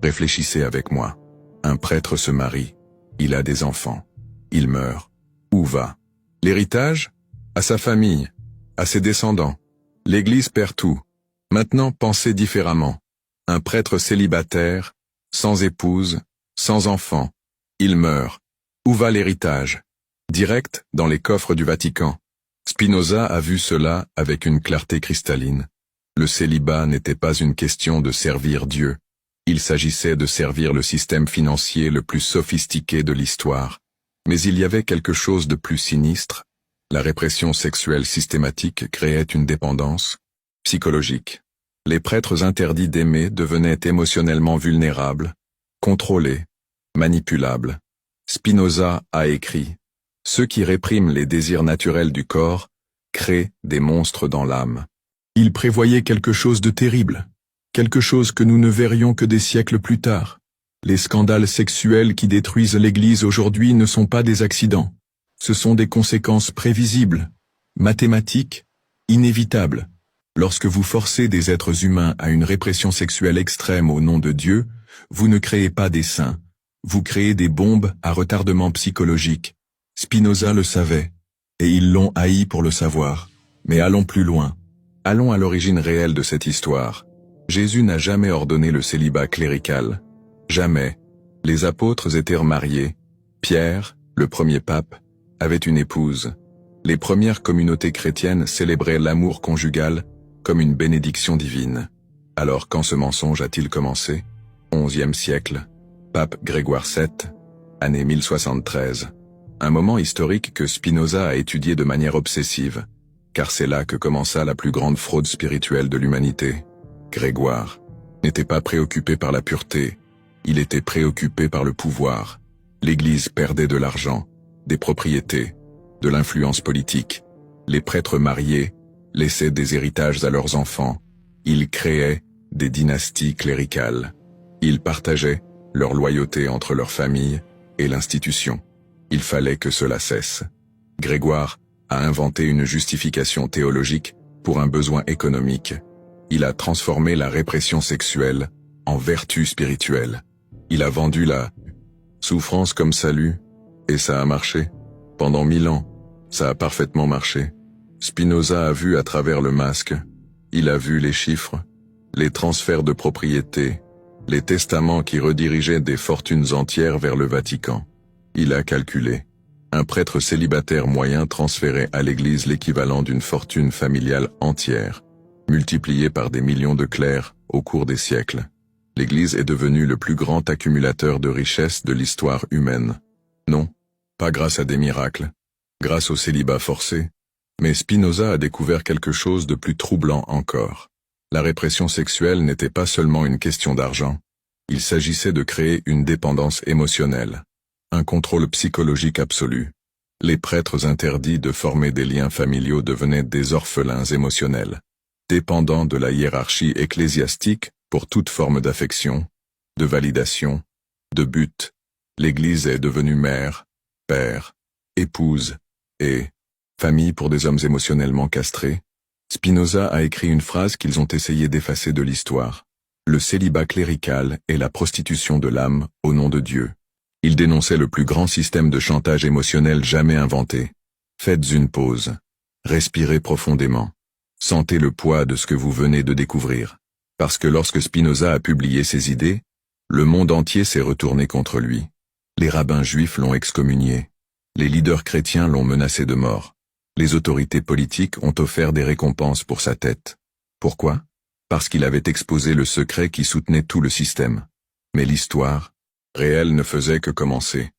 Réfléchissez avec moi. Un prêtre se marie. Il a des enfants. Il meurt. Où va l'héritage? À sa famille, à ses descendants. L'Église perd tout. Maintenant, pensez différemment. Un prêtre célibataire, sans épouse, sans enfant. Il meurt. Où va l'héritage? Direct dans les coffres du Vatican. Spinoza a vu cela avec une clarté cristalline. Le célibat n'était pas une question de servir Dieu. Il s'agissait de servir le système financier le plus sophistiqué de l'histoire. Mais il y avait quelque chose de plus sinistre. La répression sexuelle systématique créait une dépendance psychologique. Les prêtres interdits d'aimer devenaient émotionnellement vulnérables, contrôlés, manipulables. Spinoza a écrit « Ceux qui répriment les désirs naturels du corps créent des monstres dans l'âme ». Il prévoyait quelque chose de terrible, quelque chose que nous ne verrions que des siècles plus tard. Les scandales sexuels qui détruisent l'Église aujourd'hui ne sont pas des accidents. Ce sont des conséquences prévisibles, mathématiques, inévitables. Lorsque vous forcez des êtres humains à une répression sexuelle extrême au nom de Dieu, vous ne créez pas des saints, vous créez des bombes à retardement psychologique. Spinoza le savait, et ils l'ont haï pour le savoir. Mais allons plus loin. Allons à l'origine réelle de cette histoire. Jésus n'a jamais ordonné le célibat clérical. Jamais. Les apôtres étaient remariés. Pierre, le premier pape, avait une épouse. Les premières communautés chrétiennes célébraient l'amour conjugal comme une bénédiction divine. Alors quand ce mensonge a-t-il commencé? 11e siècle. Pape Grégoire VII, année 1073. Un moment historique que Spinoza a étudié de manière obsessive, car c'est là que commença la plus grande fraude spirituelle de l'humanité. Grégoire n'était pas préoccupé par la pureté, il était préoccupé par le pouvoir. L'Église perdait de l'argent, des propriétés, de l'influence politique. Les prêtres mariés laissaient des héritages à leurs enfants. Ils créaient des dynasties cléricales. Ils partageaient leur loyauté entre leur famille et l'institution. Il fallait que cela cesse. Grégoire a inventé une justification théologique pour un besoin économique. Il a transformé la répression sexuelle en vertu spirituelle. Il a vendu la souffrance comme salut, et ça a marché. Pendant 1000 ans, ça a parfaitement marché. Spinoza a vu à travers le masque. Il a vu les chiffres, les transferts de propriété, les testaments qui redirigeaient des fortunes entières vers le Vatican. Il a calculé. Un prêtre célibataire moyen transférait à l'Église l'équivalent d'une fortune familiale entière, multipliée par des millions de clercs au cours des siècles. L'Église est devenue le plus grand accumulateur de richesses de l'histoire humaine. Non, pas grâce à des miracles, grâce au célibat forcé, mais Spinoza a découvert quelque chose de plus troublant encore. La répression sexuelle n'était pas seulement une question d'argent, il s'agissait de créer une dépendance émotionnelle, un contrôle psychologique absolu. Les prêtres interdits de former des liens familiaux devenaient des orphelins émotionnels, dépendants de la hiérarchie ecclésiastique pour toute forme d'affection, de validation, de but. L'Église est devenue mère, père, épouse et famille pour des hommes émotionnellement castrés. Spinoza a écrit une phrase qu'ils ont essayé d'effacer de l'histoire. Le célibat clérical est la prostitution de l'âme au nom de Dieu. Il dénonçait le plus grand système de chantage émotionnel jamais inventé. Faites une pause. Respirez profondément. Sentez le poids de ce que vous venez de découvrir. Parce que lorsque Spinoza a publié ses idées, le monde entier s'est retourné contre lui. Les rabbins juifs l'ont excommunié. Les leaders chrétiens l'ont menacé de mort. Les autorités politiques ont offert des récompenses pour sa tête. Pourquoi? Parce qu'il avait exposé le secret qui soutenait tout le système. Mais l'histoire réelle ne faisait que commencer.